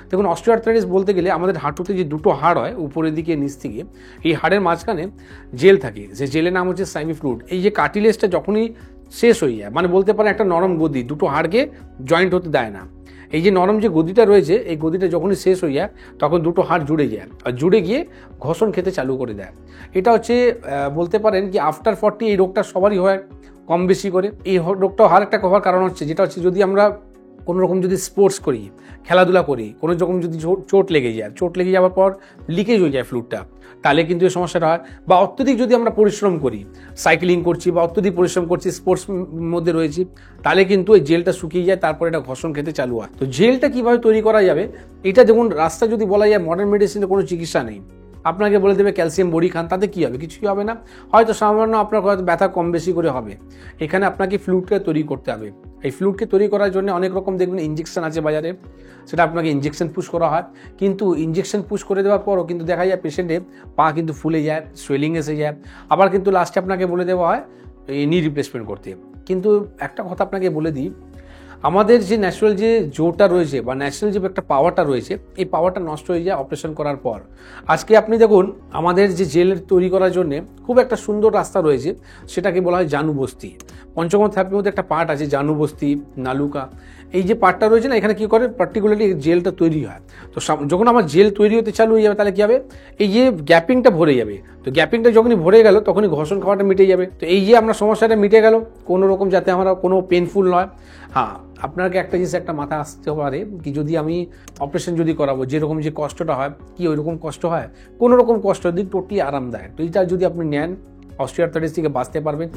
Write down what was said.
দেখুন, অস্টিওআর্থ্রাইটিস বলতে গেলে আমাদের হাঁটুতে যে দুটো হাড় হয় উপরের দিকে নিচ থেকে, এই হাড়ের মাঝখানে জেল থাকে, যে জেলের নাম হচ্ছে সাইমিক ফ্লুইড। এই যে কার্টিলেজটা যখনই শেষ হয়ে যায়, মানে বলতে পারেন একটা নরম গদি, দুটো হাড়কে জয়েন্ট হতে দেয় না। এই যে নরম যে গদিটা রয়েছে, এই গদিটা যখনই শেষ হয়ে যায় তখন দুটো হাড় জুড়ে যায়, আর জুড়ে গিয়ে ঘষণ খেতে চালু করে দেয়। এটা হচ্ছে বলতে পারেন কি আফটার 40 এই রোগটা সবারই হয় কম বেশি করে। এই রোগটা হওয়ার একটা হওয়ার কারণ হচ্ছে, যেটা হচ্ছে যদি আমরা কোনো রকম যদি স্পোর্টস করি, খেলাধুলা করি, কোনো রকম যদি চোট লেগে যায়, চোট লেগে যাওয়ার পর লিকেজ হয়ে যায় ফ্লুইডটা, তাহলে কিন্তু এই সমস্যাটা হয়। বা অত্যধিক যদি আমরা পরিশ্রম করি, সাইক্লিং করছি বা অত্যধিক পরিশ্রম করছি, স্পোর্টস মধ্যে রয়েছি, তাহলে কিন্তু এই জেলটা শুকিয়ে যায়, তারপর এটা ঘষণ খেতে চালু হয়। তো জেলটা কিভাবে তৈরি করা যাবে, এটা যেমন রাস্তা যদি বলা যায় মডার্ন মেডিসিনে কোনো চিকিৎসা নেই, আপনাকে বলে দেবে ক্যালসিয়াম বড়ি খান, তাতে কী হবে? কিছুই হবে না। হয়তো সামান্য আপনার হয়তো ব্যথা কম বেশি করে হবে। এখানে আপনাকে ফ্লুইডকে তৈরি করতে হবে। এই ফ্লুইডকে তৈরি করার জন্য অনেক রকম দেখবেন ইঞ্জেকশন আছে বাজারে, সেটা আপনাকে ইঞ্জেকশন পুশ করা হয়। কিন্তু ইঞ্জেকশন পুশ করে দেওয়ার পরও কিন্তু দেখা যায় পেশেন্টের পা কিন্তু ফুলে যায়, সোয়েলিং এসে যায়, আবার কিন্তু লাস্টে আপনাকে বলে দেওয়া হয় এই নি রিপ্লেসমেন্ট করতে। কিন্তু একটা কথা আপনাকে বলে দিই, আমাদের যে ন্যাচারাল যে জোরটা রয়েছে বা ন্যাচারাল যে একটা পাওয়ারটা রয়েছে, এই পাওয়ারটা নষ্ট হয়ে যায় অপারেশন করার পর। আজকে আপনি দেখুন, আমাদের যে জেল তৈরি করার জন্য খুব একটা সুন্দর রাস্তা রয়েছে, সেটাকে বলা হয় জানুবস্তি। পঞ্চগম থেরাপির মধ্যে একটা পার্ট আছে জানুবস্তি, নালুকা। এই যে পার্টটা রয়েছে না, এখানে কী করে পার্টিকুলারলি জেলটা তৈরি হয়। তো যখন আমার জেল তৈরি হতে চালু হয়ে যাবে, তাহলে কী হবে, এই যে গ্যাপিংটা ভরে যাবে। তো গ্যাপিংটা যখনই ভরে গেল, তখনই ঘষণ খাওয়াটা মিটে যাবে। তো এই যে আমরা সমস্যাটা মিটে গেল, কোনো রকম যাতে আমরা কোনো পেনফুল নয়। হ্যাঁ, আপনাকে একটা জিনিস একটা মাথা আসতে পারে কি, যদি আমি অপারেশন যদি করাবো, যেরকম যে কষ্টটা হয়, কি ওই রকম কষ্ট হয়? কোনো রকম কষ্ট দিন, টোটালি আরামদায়ক। তো এটা যদি আপনি নেন, অস্টিওআর্থ্রাইটিস থেকে বাঁচতে পারবেন।